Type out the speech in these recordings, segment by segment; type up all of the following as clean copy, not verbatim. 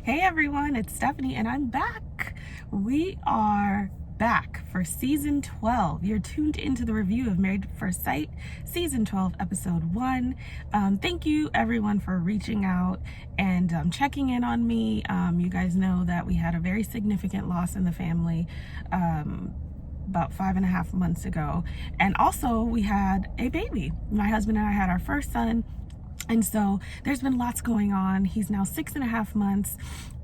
Hey everyone, it's Stephanie and I'm back. We are back for season 12. You're tuned into the review of Married at First Sight, season 12, episode 1. Thank you everyone for reaching out and checking in on me. You guys know that we had a very significant loss in the family about 5.5 months ago. And also we had a baby. My husband and I had our first son. And so there's been lots going on. He's now 6.5 months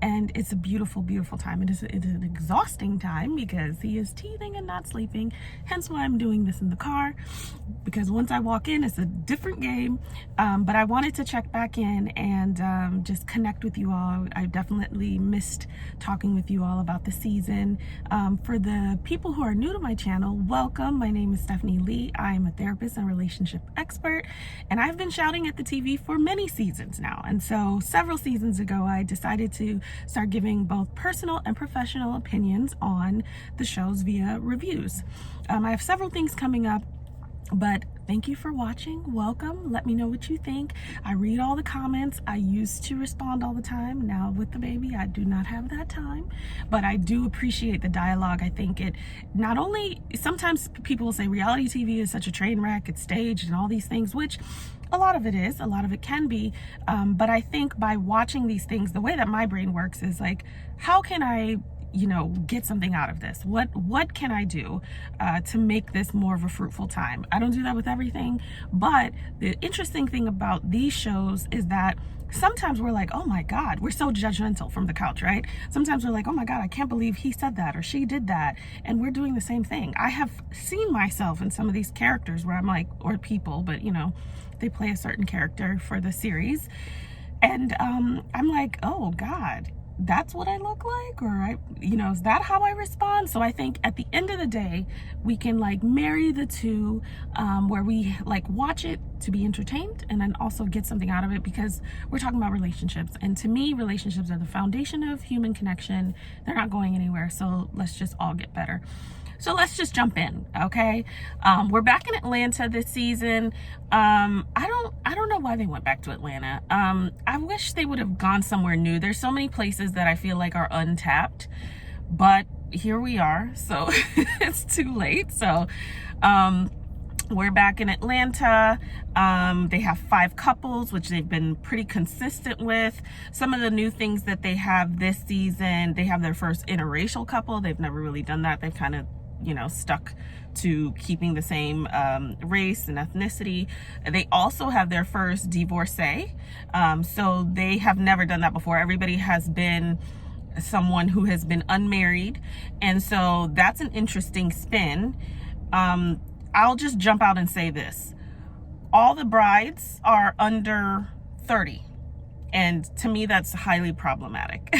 and it's a beautiful, beautiful time. It is an exhausting time because he is teething and not sleeping. Hence why I'm doing this in the car, because once I walk in, it's a different game. But I wanted to check back in and just connect with you all. I definitely missed talking with you all about the season. For the people who are new to my channel, welcome. My name is Stephanie Lee. I am a therapist and relationship expert, and I've been shouting at the TV for many seasons now. And so several seasons ago, I decided to start giving both personal and professional opinions on the shows via reviews. I have several things coming up, but thank you for watching. Welcome. Let me know what you think. I read all the comments. I used to respond all the time. Now with the baby, I do not have that time, but I do appreciate the dialogue. I think it not only, sometimes people will say reality TV is such a train wreck, it's staged and all these things, which a lot of it is, a lot of it can be. But I think by watching these things, the way that my brain works is like, how can I get something out of this? What can I do to make this more of a fruitful time? I don't do that with everything, but the interesting thing about these shows is that sometimes we're like, oh my God, we're so judgmental from the couch, right? Sometimes we're like, oh my God, I can't believe he said that or she did that. And we're doing the same thing. I have seen myself in some of these characters where I'm like, or people, but they play a certain character for the series. And I'm like, oh God, that's what I look like? Or is that how I respond? So I think at the end of the day, we can like marry the two, where we like watch it to be entertained and then also get something out of it, because we're talking about relationships. And to me, relationships are the foundation of human connection. They're not going anywhere. So let's just all get better. So let's just jump in, okay? We're back in Atlanta this season. I don't know why they went back to Atlanta. I wish they would have gone somewhere new. There's so many places that I feel like are untapped, but here we are. So it's too late. So we're back in Atlanta. They have 5 couples, which they've been pretty consistent with. Some of the new things that they have this season, they have their first interracial couple. They've never really done that. They've kind of stuck to keeping the same race and ethnicity. They also have their first divorcee. So they have never done that before. Everybody has been someone who has been unmarried. And so that's an interesting spin. I'll just jump out and say this. All the brides are under 30. And to me, that's highly problematic.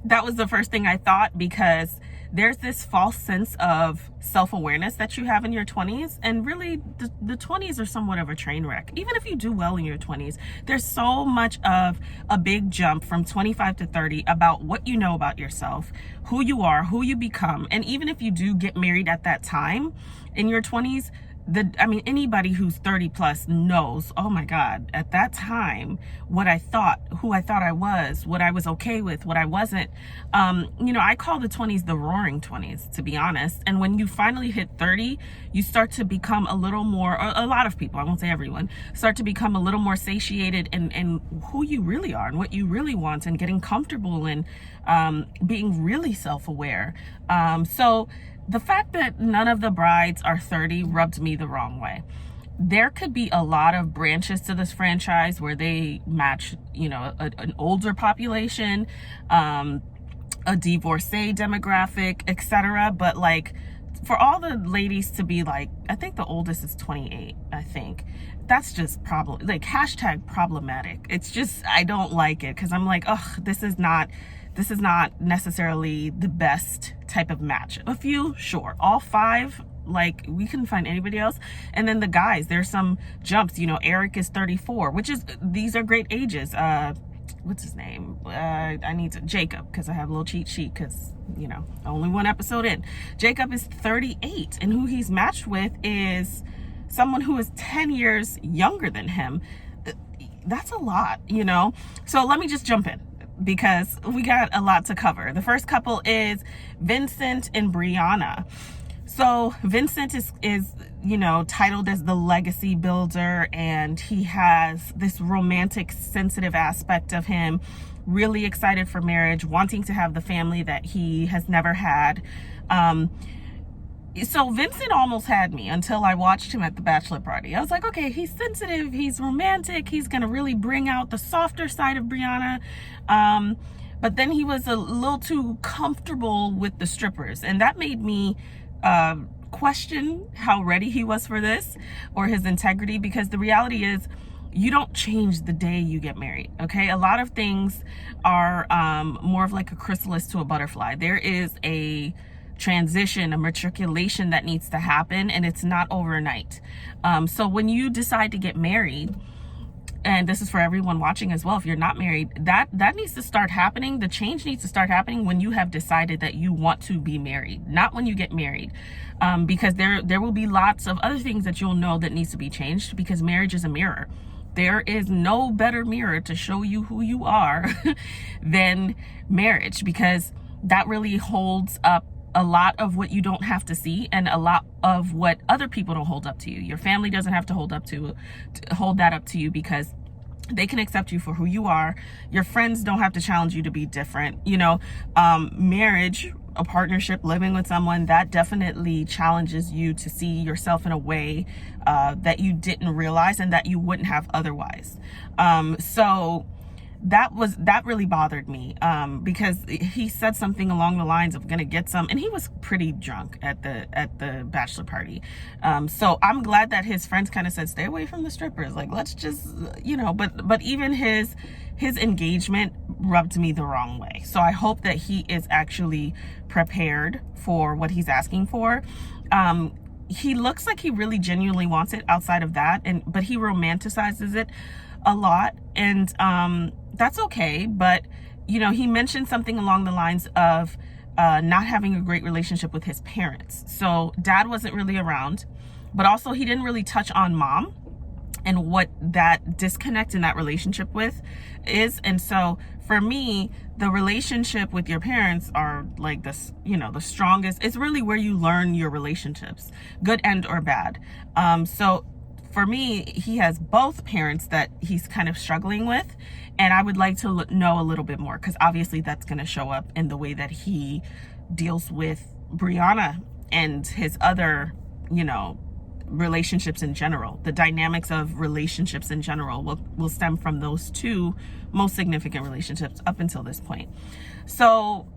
That was the first thing I thought, because there's this false sense of self-awareness that you have in your 20s. And really, the 20s are somewhat of a train wreck. Even if you do well in your 20s, there's so much of a big jump from 25 to 30 about what you know about yourself, who you are, who you become. And even if you do get married at that time in your 20s, anybody who's 30 plus knows, oh my God, at that time, what I thought, who I thought I was, what I was okay with, what I wasn't. I call the 20s the roaring 20s, to be honest. And when you finally hit 30, you start to become a little more, or a lot of people, I won't say everyone, start to become a little more satiated in who you really are and what you really want, and getting comfortable and being really self-aware. So the fact that none of the brides are 30 rubbed me the wrong way. There could be a lot of branches to this franchise where they match, an older population, a divorcee demographic, etc. But like, for all the ladies to be like, I think the oldest is 28, I think. That's just hashtag problematic. It's just, I don't like it, because I'm like, oh, this is not necessarily the best type of match. A few, sure. All 5, like, we couldn't find anybody else. And then the guys, there's some jumps. Eric is 34, these are great ages. What's his name? I need to, Jacob, because I have a little cheat sheet, because, only 1 episode in. Jacob is 38, and who he's matched with is someone who is 10 years younger than him. That's a lot, So let me just jump in. because we got a lot to cover. The first couple is Vincent and Brianna. So Vincent is titled as the legacy builder, and he has this romantic, sensitive aspect of him, really excited for marriage, wanting to have the family that he has never had. So Vincent almost had me until I watched him at the bachelor party. I was like, okay, he's sensitive, he's romantic, he's gonna really bring out the softer side of Brianna. But then he was a little too comfortable with the strippers, and that made me question how ready he was for this, or his integrity, because the reality is you don't change the day you get married, okay? A lot of things are more of like a chrysalis to a butterfly. There is a transition, a matriculation that needs to happen, and it's not overnight. So when you decide to get married, and this is for everyone watching as well, if you're not married, that needs to start happening. The change needs to start happening when you have decided that you want to be married, not when you get married. Because there will be lots of other things that you'll know that needs to be changed, because marriage is a mirror. There is no better mirror to show you who you are than marriage, because that really holds up a lot of what you don't have to see, and a lot of what other people don't hold up to you. Your family doesn't have to hold that up to you, because they can accept you for who you are. Your friends don't have to challenge you to be different. Marriage, a partnership, living with someone, that definitely challenges you to see yourself in a way that you didn't realize and that you wouldn't have otherwise. So that really bothered me, because he said something along the lines of gonna get some, and he was pretty drunk at the bachelor party. So I'm glad that his friends kind of said, stay away from the strippers, like let's just, but even his engagement rubbed me the wrong way. So I hope that he is actually prepared for what he's asking for. He looks like he really genuinely wants it outside of that, but he romanticizes it a lot, and that's okay. But he mentioned something along the lines of not having a great relationship with his parents. So dad wasn't really around, but also he didn't really touch on mom and what that disconnect in that relationship with is. And so for me, the relationship with your parents are like this, the strongest. It's really where you learn your relationships, good and or bad. So for me, he has both parents that he's kind of struggling with, and I would like to know a little bit more, because obviously that's going to show up in the way that he deals with Brianna and his other, relationships in general. The dynamics of relationships in general will stem from those two most significant relationships up until this point. So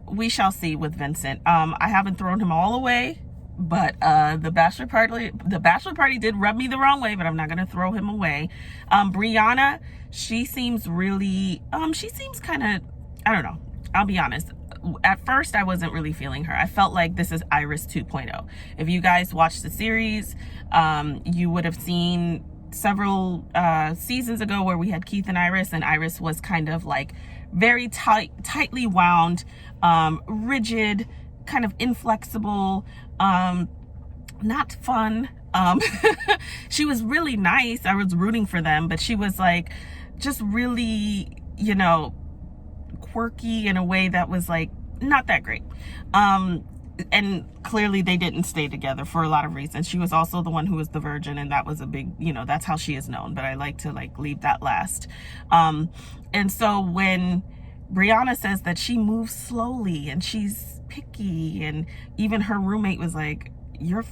we shall see with Vincent. I haven't thrown him all away, but the bachelor party did rub me the wrong way, but I'm not gonna throw him away. Brianna, she seems really she seems kind of, I don't know, I'll be honest, at first I wasn't really feeling her. I felt like this is Iris 2.0. If you guys watched the series, you would have seen several seasons ago where we had Keith and Iris was kind of like very tightly wound, rigid, kind of inflexible, not fun. She was really nice. I was rooting for them, but she was like just really, quirky in a way that was like not that great. And clearly they didn't stay together for a lot of reasons. She was also the one who was the virgin, and that was a big, that's how she is known, but I like to leave that last. And so when Brianna says that she moves slowly and she's picky, and even her roommate was like, you're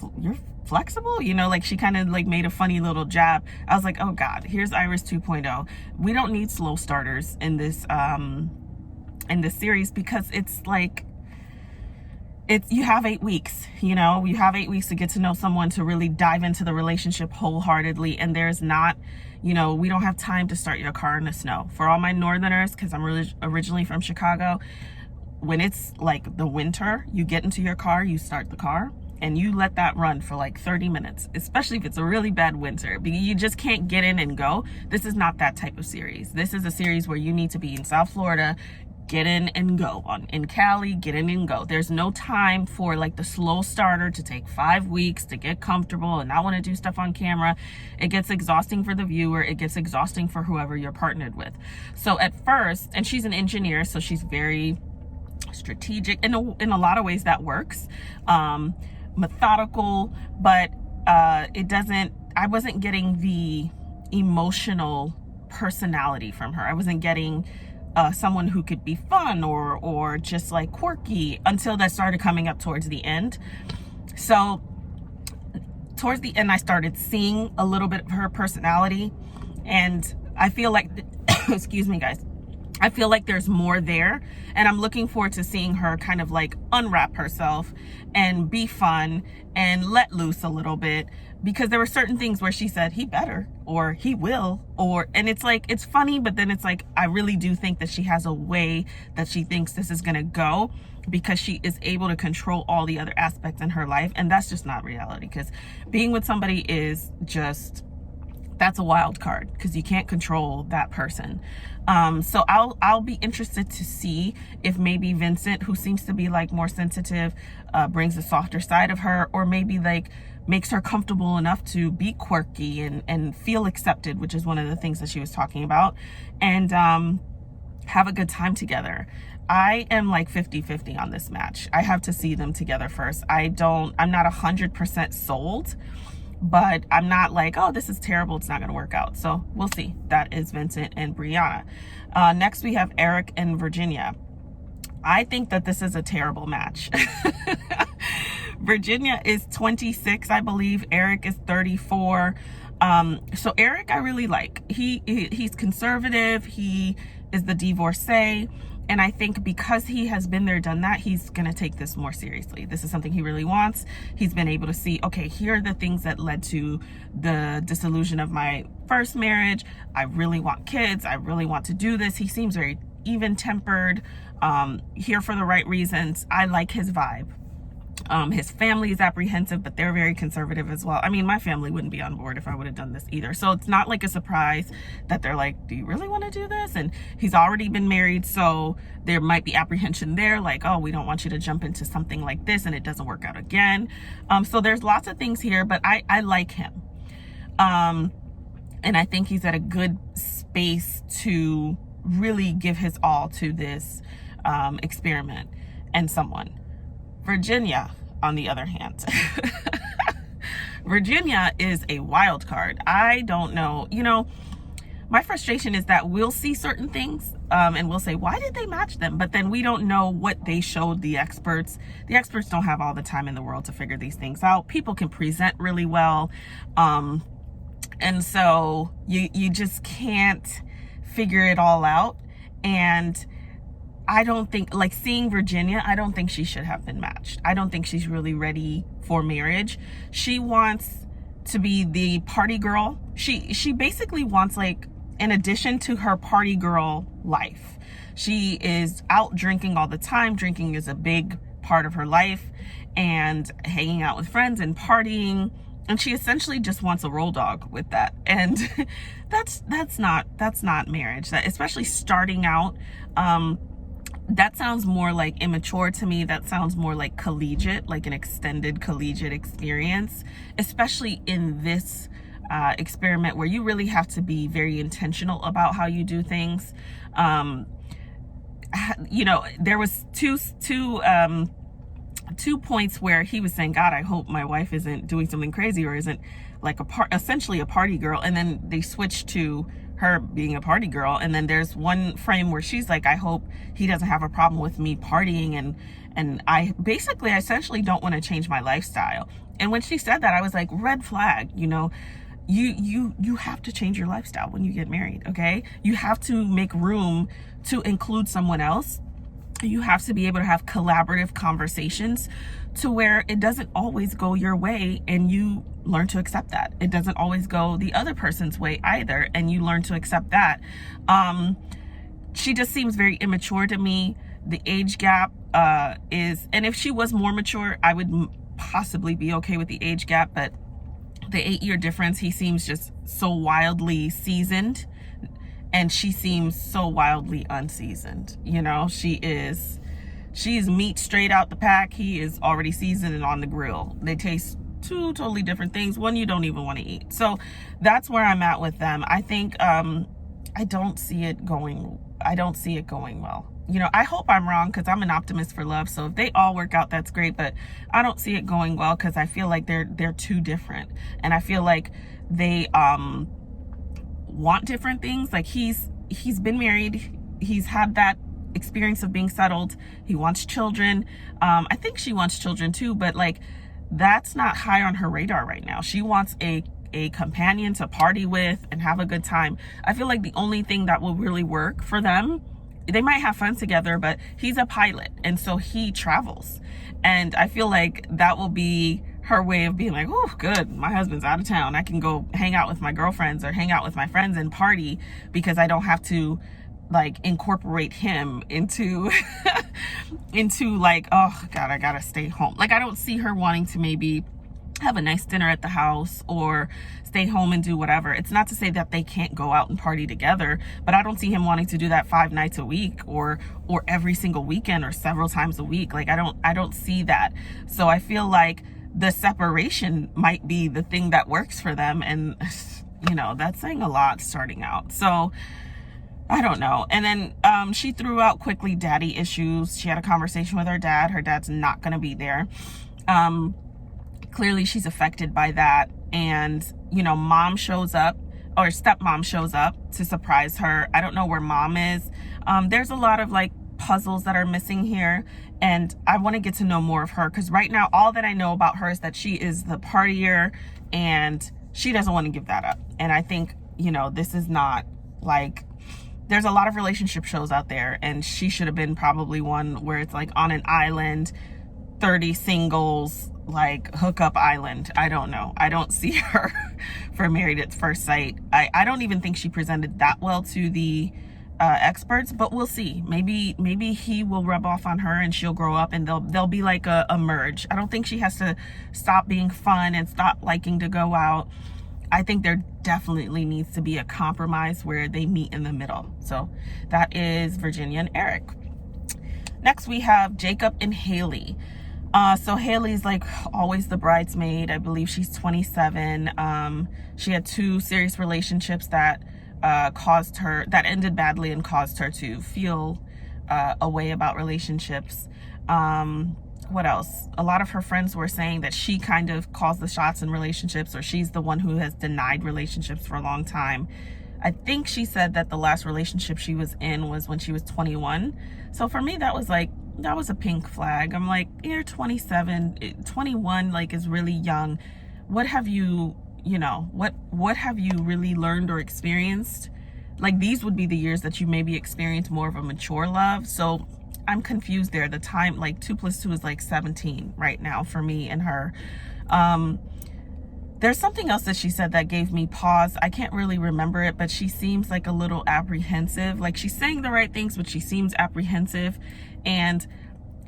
flexible, she kind of made a funny little jab. I was like, oh God, here's Iris 2.0. We don't need slow starters in this series, because it's like, you have 8 weeks, you have 8 weeks to get to know someone, to really dive into the relationship wholeheartedly. And there's not, we don't have time to start your car in the snow. For all my northerners, because I'm originally from Chicago, when it's like the winter, you get into your car, you start the car, and you let that run for like 30 minutes, especially if it's a really bad winter. You just can't get in and go. This is not that type of series. This is a series where you need to be in South Florida, get in and go. In Cali, get in and go. There's no time for like the slow starter to take 5 weeks to get comfortable and not want to do stuff on camera. It gets exhausting for the viewer. It gets exhausting for whoever you're partnered with. So at first, and she's an engineer, so she's very strategic. In a lot of ways that works. Methodical, but I wasn't getting the emotional personality from her. I wasn't getting someone who could be fun or just like quirky until that started coming up towards the end. So towards the end, I started seeing a little bit of her personality, and I feel like, excuse me guys, I feel like there's more there, and I'm looking forward to seeing her kind of like unwrap herself and be fun and let loose a little bit, because there were certain things where she said he better or he will, and it's like, it's funny, but then it's like, I really do think that she has a way that she thinks this is gonna go, because she is able to control all the other aspects in her life, and that's just not reality, because being with somebody is just, that's a wild card, because you can't control that person. So I'll be interested to see if maybe Vincent, who seems to be like more sensitive, brings a softer side of her, or maybe like makes her comfortable enough to be quirky and feel accepted, which is one of the things that she was talking about, and have a good time together. I am like 50-50 on this match. I have to see them together first. I'm not 100% sold, but I'm not like, oh, this is terrible, it's not gonna work out. So we'll see. That is Vincent and Brianna. Next we have Eric and Virginia. I think that this is a terrible match. Virginia is 26, I believe. Eric is 34. So Eric I really like. He's conservative. He is the divorcee. And I think because he has been there, done that, he's going to take this more seriously. This is something he really wants. He's been able to see, okay, here are the things that led to the disillusion of my first marriage. I really want kids. I really want to do this. He seems very even-tempered, here for the right reasons. I like his vibe. His family is apprehensive, but they're very conservative as well. I mean, my family wouldn't be on board if I would have done this either. So it's not like a surprise that they're like, do you really want to do this? And he's already been married, so there might be apprehension there, like, oh, we don't want you to jump into something like this and it doesn't work out again. So there's lots of things here, but I like him. And I think he's at a good space to really give his all to this experiment and someone. Virginia, on the other hand, Virginia is a wild card. I don't know. You know, my frustration is that we'll see certain things and we'll say, why did they match them? But then we don't know what they showed the experts. The experts don't have all the time in the world to figure these things out. People can present really well. And so you just can't figure it all out. And I don't think, like, seeing Virginia, I don't think she should have been matched. I don't think she's really ready for marriage. She wants to be the party girl. She basically wants, like, in addition to her party girl life, she is out drinking all the time. Drinking is a big part of her life, and hanging out with friends and partying. And she essentially just wants a roll dog with that. And that's not marriage. That, especially starting out, that sounds more like immature to me. That sounds more like collegiate, like an extended collegiate experience, especially in this experiment where you really have to be very intentional about how you do things. You know, there was two points where he was saying, God, I hope my wife isn't doing something crazy or isn't like essentially a party girl. And then they switched to her being a party girl. And then there's one frame where she's like, I hope he doesn't have a problem with me partying. And I essentially don't want to change my lifestyle. And when she said that, I was like, red flag. You know, you have to change your lifestyle when you get married. Okay. You have to make room to include someone else. You have to be able to have collaborative conversations to where it doesn't always go your way, and you learn to accept that. It doesn't always go the other person's way either, and you learn to accept that. She just seems very immature to me. The age gap is, and if she was more mature, I would possibly be okay with the age gap, but the 8-year difference, he seems just so wildly seasoned. and she seems so wildly unseasoned. You know, she's meat straight out the pack. He is already seasoned and on the grill. They taste two totally different things. One you don't even want to eat. So that's where I'm at with them. I think I don't see it going well. You know, I hope I'm wrong, because I'm an optimist for love. So if they all work out, that's great. But I don't see it going well, because I feel like they're too different, and I feel like they want different things. Like he's been married, he's had that experience of being settled, he wants children. I think she wants children too, but like that's not high on her radar right now. She wants a companion to party with and have a good time. I feel like the only thing that will really work for them, they might have fun together, but he's a pilot, and so he travels, and I feel like that will be her way of being like, oh good, my husband's out of town, I can go hang out with my girlfriends or hang out with my friends and party, because I don't have to like incorporate him into into like, oh god, I gotta stay home. Like I don't see her wanting to maybe have a nice dinner at the house or stay home and do whatever. It's not to say that they can't go out and party together, but I don't see him wanting to do that 5 nights a week or every single weekend or several times a week. Like I don't see that. So I feel like the separation might be the thing that works for them, and you know, that's saying a lot starting out. So I don't know. And then she threw out quickly daddy issues. She had a conversation with her dad. Her dad's not going to be there. Clearly she's affected by that. And, you know, mom shows up, or stepmom shows up to surprise her. I don't know where mom is. There's a lot of like puzzles that are missing here, and I want to get to know more of her, because right now all that I know about her is that she is the partier and she doesn't want to give that up. And I think, you know, this is not like, there's a lot of relationship shows out there, and she should have been probably one where it's like on an island, 30 singles, like hookup island. I don't know. I don't see her for Married at First Sight. I don't even think she presented that well to the experts, but we'll see. Maybe he will rub off on her and she'll grow up, and they'll be like a merge. I don't think she has to stop being fun and stop liking to go out. I think there definitely needs to be a compromise where they meet in the middle. So that is Virginia and Eric. Next we have Jacob and Haley. So Haley's like always the bridesmaid. I believe she's 27. She had 2 serious relationships that ended badly and caused her to feel a way about relationships. What else? A lot of her friends were saying that she kind of calls the shots in relationships, or she's the one who has denied relationships for a long time. I think she said that the last relationship she was in was when she was 21. So for me, that was a pink flag. I'm like, you're 27, 21, like is really young. What have you, you know, what have you really learned or experienced? Like these would be the years that you maybe experience more of a mature love. So I'm confused there. The time, like 2 + 2 is like 17 right now for me and her. There's something else that she said that gave me pause. I can't really remember it, but she seems like a little apprehensive. Like she's saying the right things, but she seems apprehensive. And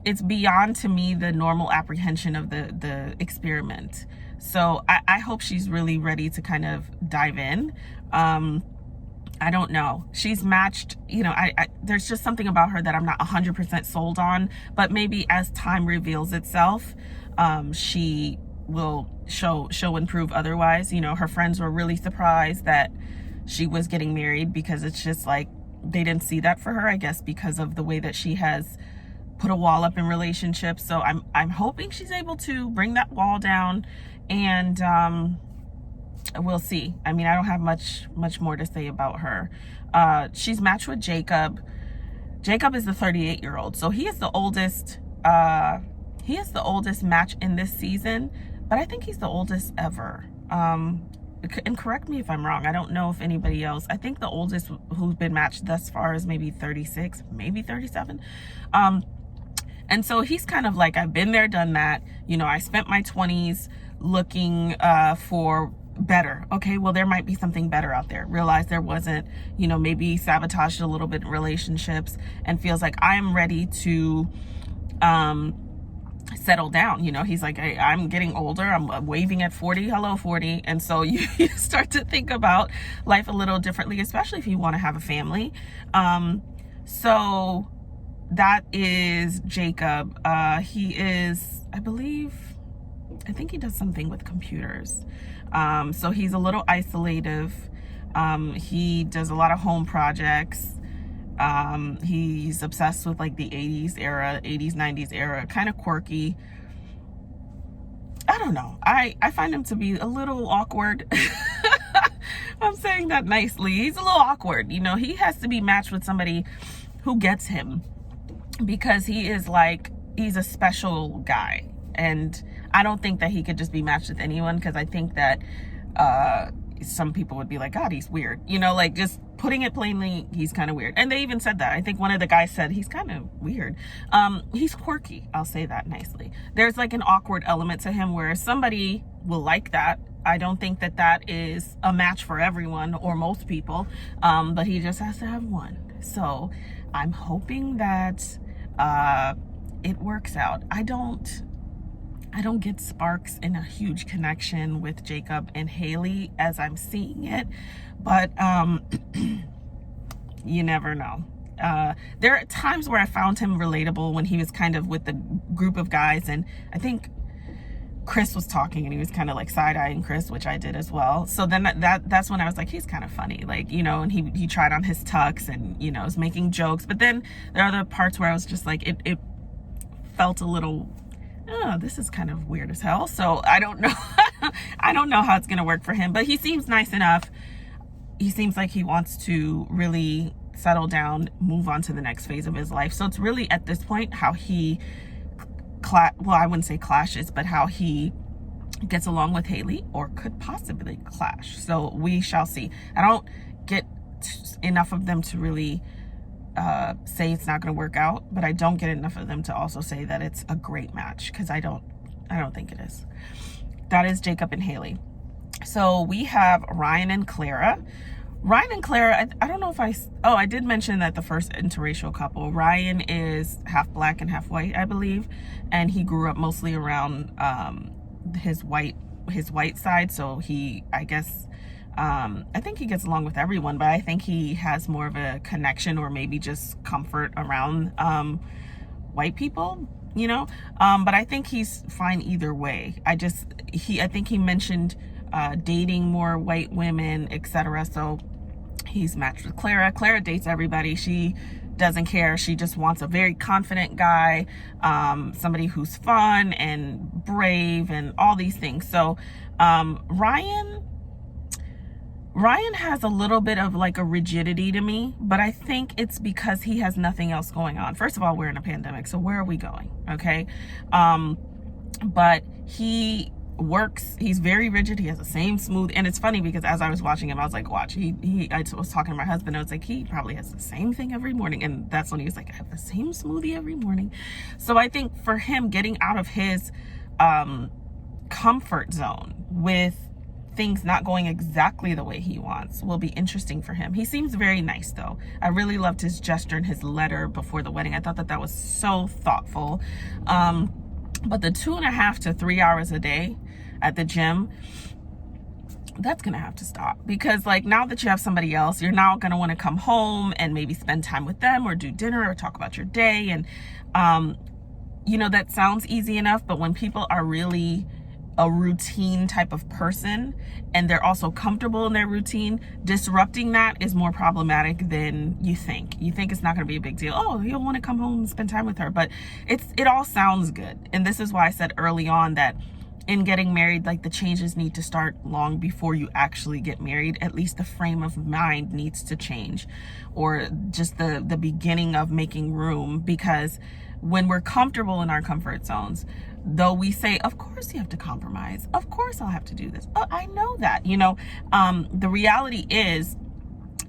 it's beyond to me the normal apprehension of the experiment. So I hope she's really ready to kind of dive in. I don't know. She's matched, you know, there's just something about her that I'm not 100% sold on, but maybe as time reveals itself, she will show and prove otherwise. You know, her friends were really surprised that she was getting married, because it's just like, they didn't see that for her, I guess, because of the way that she has put a wall up in relationships. So I'm hoping she's able to bring that wall down, and we'll see. I mean, I don't have much more to say about her. She's matched with Jacob. Jacob is the 38-year-old, so he is the oldest. He is the oldest match in this season, but I think he's the oldest ever. And correct me if I'm wrong. I don't know if anybody else. I think the oldest who's been matched thus far is maybe 36, maybe 37. And so he's kind of like, I've been there, done that. You know, I spent my 20s looking for better. Okay, well, there might be something better out there. Realize there wasn't, you know, maybe sabotaged a little bit in relationships, and feels like I'm ready to settle down. You know, he's like, hey, I'm getting older, I'm waving at 40, hello 40. And so you start to think about life a little differently, especially if you want to have a family. So that is Jacob. He is, I think he does something with computers. So he's a little isolative. He does a lot of home projects. He's obsessed with like the 80s era, 80s, 90s era, kind of quirky. I don't know. I find him to be a little awkward. I'm saying that nicely. He's a little awkward. You know, he has to be matched with somebody who gets him, because he is like, he's a special guy. And I don't think that he could just be matched with anyone, because I think that some people would be like, God, he's weird. You know, like, just putting it plainly, he's kind of weird. And they even said that. I think one of the guys said he's kind of weird. He's quirky. I'll say that nicely. There's like an awkward element to him where somebody will like that. I don't think that that is a match for everyone or most people, but he just has to have one. So I'm hoping that it works out. I don't get sparks in a huge connection with Jacob and Haley as I'm seeing it, but you never know. There are times where I found him relatable when he was kind of with the group of guys, and I think Chris was talking and he was kind of like side-eyeing Chris, which I did as well. So then that's when I was like, he's kind of funny, like, you know, and he tried on his tux and, you know, was making jokes. But then there are other parts where I was just like, it felt a little, oh, this is kind of weird as hell. So I don't know. I don't know how it's going to work for him, but he seems nice enough. He seems like he wants to really settle down, move on to the next phase of his life. So it's really at this point how he, well, I wouldn't say clashes, but how he gets along with Haley, or could possibly clash. So we shall see. I don't get enough of them to really say it's not going to work out, but I don't get enough of them to also say that it's a great match, because I don't think it is. That is Jacob and Haley. So we have Ryan and Clara. Ryan and Clara, I don't know if I did mention that the first interracial couple, Ryan is half black and half white, I believe, and he grew up mostly around his white side. So he, I guess, I think he gets along with everyone, but I think he has more of a connection, or maybe just comfort around white people, you know. But I think he's fine either way. I think he mentioned dating more white women, etc. So he's matched with Clara. Clara dates everybody. She doesn't care. She just wants a very confident guy, somebody who's fun and brave and all these things. So Ryan has a little bit of like a rigidity to me, but I think it's because he has nothing else going on. First of all, we're in a pandemic, so where are we going? Okay. But he works, he's very rigid, he has the same smooth, and it's funny because as I was watching him, I was like, watch, I was talking to my husband, I was like, he probably has the same thing every morning. And that's when he was like, I have the same smoothie every morning. So I think for him, getting out of his comfort zone with things not going exactly the way he wants will be interesting for him. He seems very nice though. I really loved his gesture and his letter before the wedding. I thought that was so thoughtful. But the 2.5 to 3 hours a day at the gym, that's gonna have to stop, because like, now that you have somebody else, you're now gonna want to come home and maybe spend time with them, or do dinner, or talk about your day. And you know, that sounds easy enough, but when people are really a routine type of person and they're also comfortable in their routine, disrupting that is more problematic than you think. You think it's not going to be a big deal. Oh, you'll want to come home and spend time with her, but it all sounds good. And this is why I said early on that in getting married, like, the changes need to start long before you actually get married. At least the frame of mind needs to change, or just the beginning of making room, because when we're comfortable in our comfort zones, though we say, of course you have to compromise, of course I'll have to do this, oh, I know that, you know, the reality is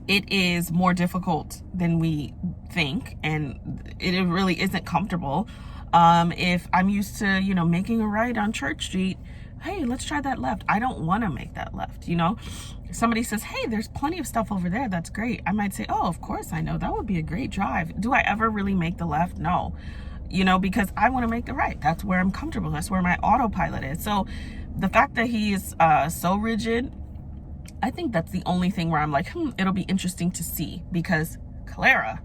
it is more difficult than we think, and it really isn't comfortable. If I'm used to, you know, making a right on Church Street, hey, let's try that left. I don't want to make that left, you know. If somebody says, hey, there's plenty of stuff over there, that's great, I might say, oh, of course I know, that would be a great drive. Do I ever really make the left? No. because I want to make it right. That's where I'm comfortable. That's where my autopilot is. So the fact that he is so rigid, I think that's the only thing where I'm like, it'll be interesting to see, because Clara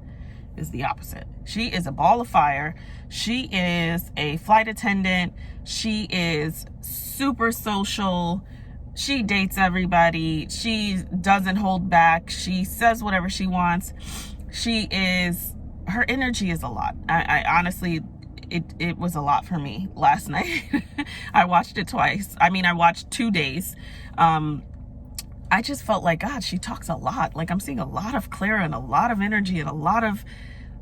is the opposite. She is a ball of fire. She is a flight attendant. She is super social. She dates everybody. She doesn't hold back. She says whatever she wants. Her energy is a lot. I honestly, it was a lot for me last night. I watched it twice. I watched 2 days. I just felt like, God, she talks a lot. Like, I'm seeing a lot of Clara and a lot of energy and a lot of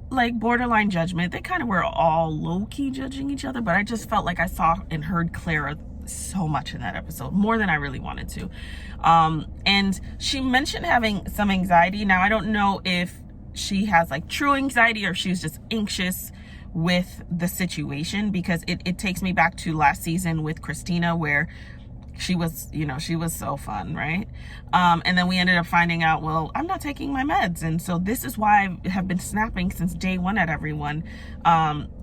like borderline judgment. They kind of were all low-key judging each other, but I just felt like I saw and heard Clara so much in that episode, more than I really wanted to. And she mentioned having some anxiety. Now, I don't know if she has like true anxiety or she was just anxious with the situation, because it takes me back to last season with Christina, where she was so fun, right? And then we ended up finding out, well, I'm not taking my meds. And so this is why I have been snapping since day one at everyone.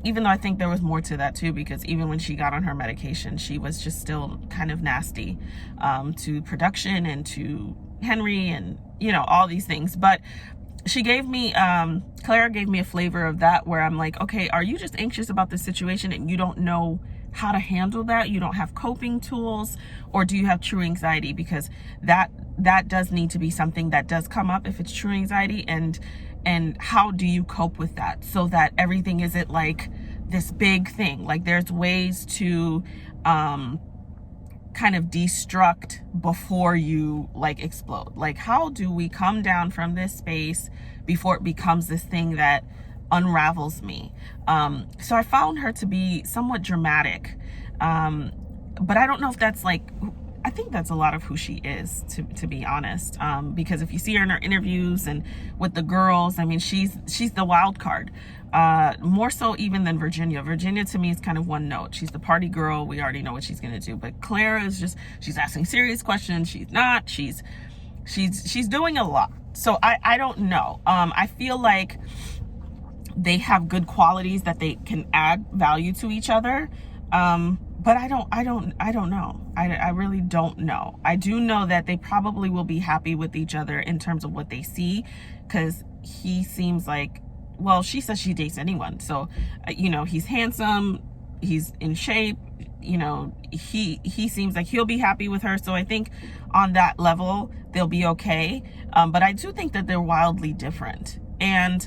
Even though I think there was more to that too, because even when she got on her medication, she was just still kind of nasty to production and to Henry and, all these things. But she gave me, Clara gave me a flavor of that, where I'm like, okay, are you just anxious about the situation and you don't know how to handle that? You don't have coping tools, or do you have true anxiety? Because that does need to be something that does come up if it's true anxiety, and how do you cope with that so that everything isn't like this big thing. Like, there's ways to kind of destruct before you like explode. Like, how do we come down from this space before it becomes this thing that unravels me? So I found her to be somewhat dramatic, but I don't know if that's like, I think that's a lot of who she is, to be honest, because if you see her in her interviews and with the girls, she's the wild card, more so even than Virginia. Virginia to me is kind of one note. She's the party girl. We already know what she's gonna do. But Clara is just, she's asking serious questions. She's not. She's doing a lot. So I don't know. I feel like they have good qualities that they can add value to each other. But I don't know. I really don't know. I do know that they probably will be happy with each other in terms of what they see, because he seems like, well, she says she dates anyone. So, he's handsome, he's in shape, he seems like he'll be happy with her. So I think on that level, they'll be okay. But I do think that they're wildly different, and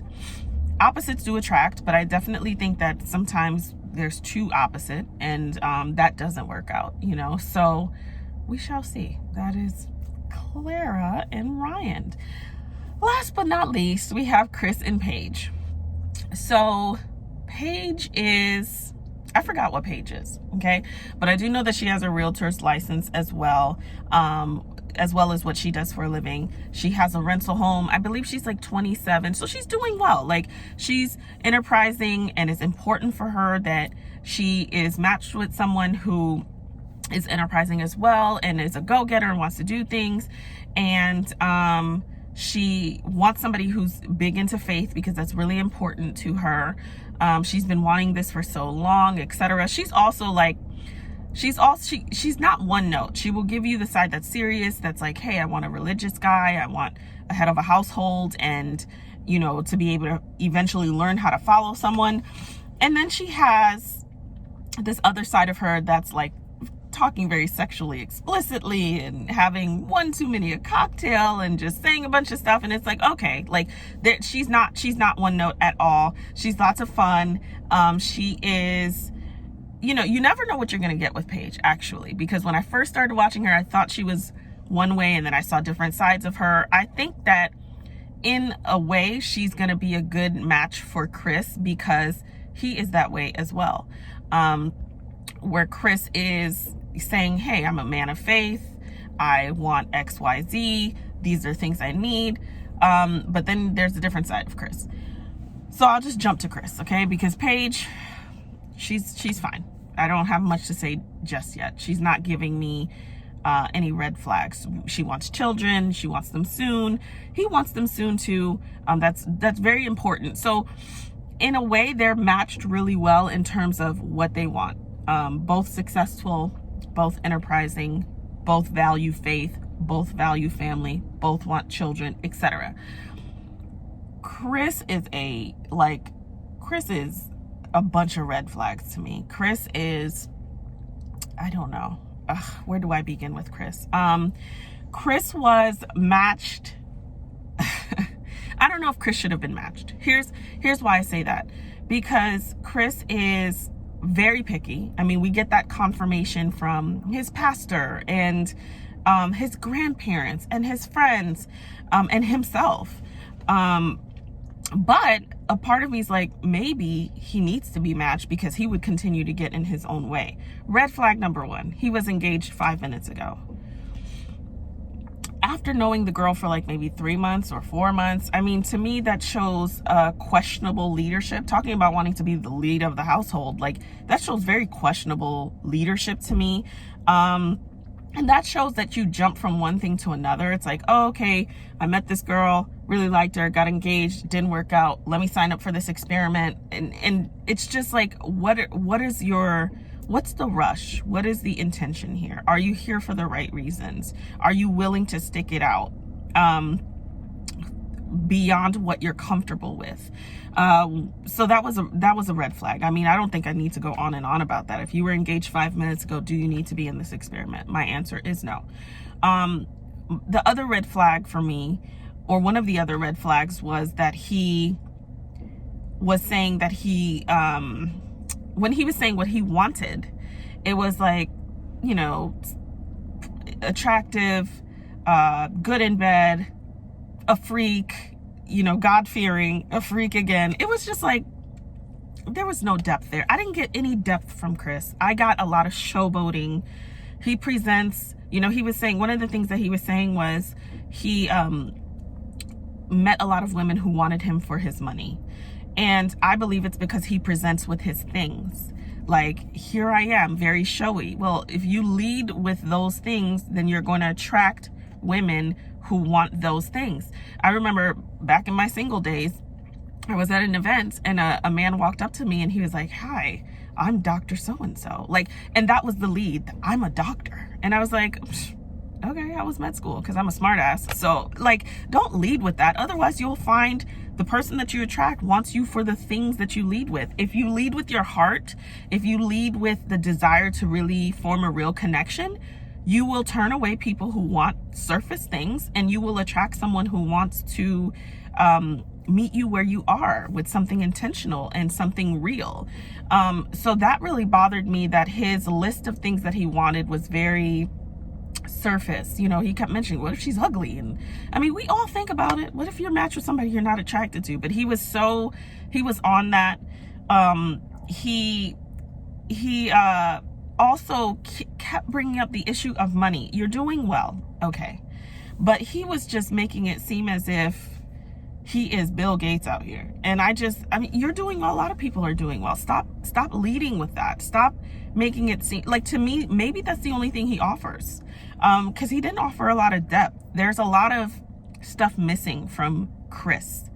opposites do attract, but I definitely think that sometimes there's too opposite, and that doesn't work out, so we shall see. That is Clara and Ryan. Last but not least, we have Chris and Paige. So Paige is, I forgot what Paige is, okay, but I do know that she has a realtor's license as well as what she does for a living. She has a rental home. I believe she's like 27. So she's doing well. Like, she's enterprising, and it's important for her that she is matched with someone who is enterprising as well and is a go-getter and wants to do things. And she wants somebody who's big into faith, because that's really important to her. She's been wanting this for so long, etc. She's also like, she's not one note. She will give you the side that's serious, that's like, hey, I want a religious guy, I want a head of a household, and to be able to eventually learn how to follow someone. And then she has this other side of her that's like talking very sexually explicitly and having one too many a cocktail and just saying a bunch of stuff. And it's like, okay, like, she's not one note at all. She's lots of fun. She is, you never know what you're going to get with Paige, actually, because when I first started watching her, I thought she was one way, and then I saw different sides of her. I think that in a way, she's going to be a good match for Chris, because he is that way as well. Where Chris is saying, hey, I'm a man of faith, I want XYZ, these are things I need. But then there's a different side of Chris. So I'll just jump to Chris, okay? Because Paige, she's fine. I don't have much to say just yet. She's not giving me any red flags. She wants children. She wants them soon. He wants them soon too. That's very important. So in a way, they're matched really well in terms of what they want. Both successful, both enterprising, both value faith, both value family, both want children, etc. Chris is a bunch of red flags to me. Chris is, I don't know. Where do I begin with Chris? Chris was matched. I don't know if Chris should have been matched. Here's why I say that. Because Chris is very picky. I mean, we get that confirmation from his pastor and his grandparents and his friends and himself. But a part of me is like, maybe he needs to be matched because he would continue to get in his own way. Red flag number 1, he was engaged 5 minutes ago. After knowing the girl for like maybe 3 months or 4 months, I mean, to me, that shows questionable leadership. Talking about wanting to be the lead of the household, like that shows very questionable leadership to me. And that shows that you jump from one thing to another. It's like, oh, okay, I met this girl, really liked her, got engaged, didn't work out. Let me sign up for this experiment. And it's just like, what's the rush? What is the intention here? Are you here for the right reasons? Are you willing to stick it out beyond what you're comfortable with? So that was a red flag. I mean, I don't think I need to go on and on about that. If you were engaged 5 minutes ago, do you need to be in this experiment? My answer is no. The other red flag for me, or one of the other red flags, was that he was saying that when he was saying what he wanted, it was like, you know, attractive, good in bed, a freak, you know, God-fearing, a freak again. It was just like, there was no depth there. I didn't get any depth from Chris. I got a lot of showboating. He presents, you know, he was saying, one of the things that he was saying was he met a lot of women who wanted him for his money. And I believe it's because he presents with his things. Like, here I am, very showy. Well, if you lead with those things, then you're going to attract women who want those things. I remember back in my single days, I was at an event and a man walked up to me and he was like, "Hi, I'm Dr. So-and-so." Like, and that was the lead. I'm a doctor. And I was like, okay, I was med school because I'm a smart ass. So like, don't lead with that. Otherwise you'll find the person that you attract wants you for the things that you lead with. If you lead with your heart, if you lead with the desire to really form a real connection, you will turn away people who want surface things, and you will attract someone who wants to meet you where you are with something intentional and something real. So that really bothered me, that his list of things that he wanted was very surface. You know, he kept mentioning, what if she's ugly? And I mean, we all think about it. What if you're matched with somebody you're not attracted to? But he was on that. He also kept bringing up the issue of money. You're doing well, okay, but he was just making it seem as if he is Bill Gates out here. And I mean, you're doing well. A lot of people are doing well. Stop leading with that. Stop making it seem like, to me, maybe that's the only thing he offers. Because he didn't offer a lot of depth. There's a lot of stuff missing from Chris.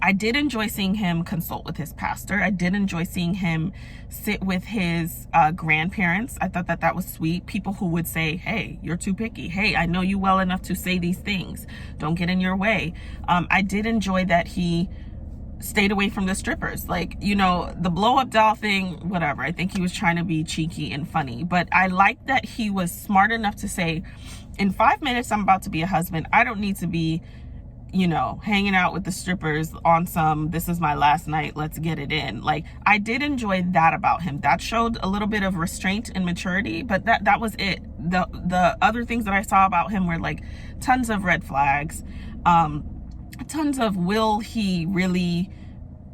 I did enjoy seeing him consult with his pastor. I did enjoy seeing him sit with his grandparents. I thought that was sweet. People who would say, hey, you're too picky. Hey, I know you well enough to say these things. Don't get in your way. I did enjoy that he stayed away from the strippers. Like, you know, the blow up doll thing, whatever. I think he was trying to be cheeky and funny. But I like that he was smart enough to say, in 5 minutes, I'm about to be a husband. I don't need to be, you know, hanging out with the strippers on some, this is my last night, let's get it in. Like, I did enjoy that about him. That showed a little bit of restraint and maturity, but that was it. The other things that I saw about him were like tons of red flags, tons of, will he really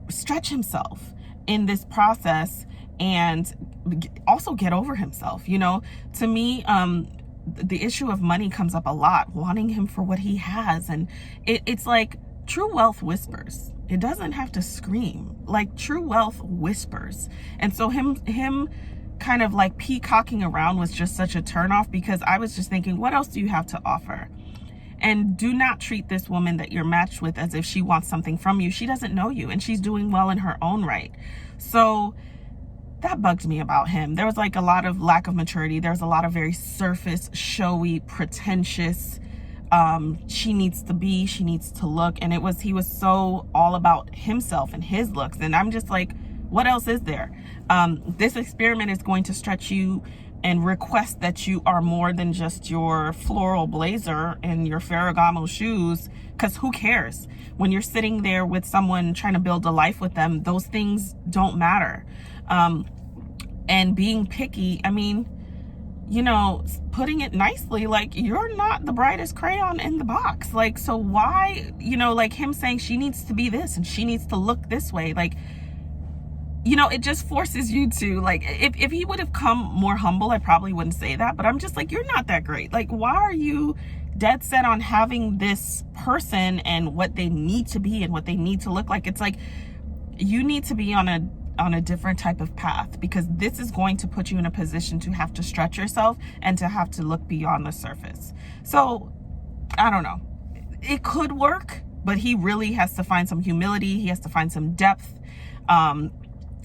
stretch himself in this process and also get over himself? You know, to me, the issue of money comes up a lot, wanting him for what he has. And it's like, true wealth whispers. It doesn't have to scream. Like, true wealth whispers. And so him kind of like peacocking around was just such a turnoff, because I was just thinking, what else do you have to offer? And do not treat this woman that you're matched with as if she wants something from you. She doesn't know you, and she's doing well in her own right. So that bugged me about him. There was like a lot of lack of maturity. There was a lot of very surface, showy, pretentious, she needs to look. And he was so all about himself and his looks. And I'm just like, what else is there? This experiment is going to stretch you and request that you are more than just your floral blazer and your Ferragamo shoes, because who cares? When you're sitting there with someone trying to build a life with them, those things don't matter. And being picky, I mean, you know, putting it nicely, like, you're not the brightest crayon in the box. Like, so why, you know, like him saying she needs to be this and she needs to look this way, like, you know, it just forces you to, like, if he would have come more humble, I probably wouldn't say that. But I'm just like, you're not that great. Like, why are you dead set on having this person and what they need to be and what they need to look like? It's like, you need to be on a different type of path, because this is going to put you in a position to have to stretch yourself and to have to look beyond the surface. So I don't know, it could work, but he really has to find some humility. He has to find some depth.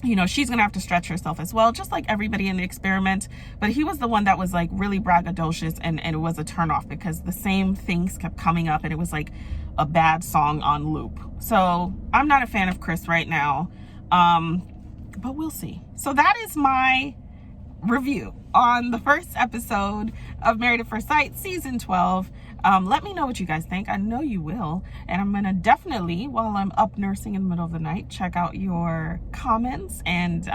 You know, she's gonna have to stretch herself as well, just like everybody in the experiment. But he was the one that was like really braggadocious, and it was a turnoff because the same things kept coming up and it was like a bad song on loop. So I'm not a fan of Chris right now, but we'll see. So that is my review on the first episode of Married at First Sight season 12. Let me know what you guys think. I know you will. And I'm gonna definitely, while I'm up nursing in the middle of the night, check out your comments. And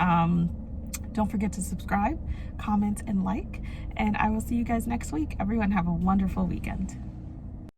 don't forget to subscribe, comment, and like. And I will see you guys next week. Everyone have a wonderful weekend.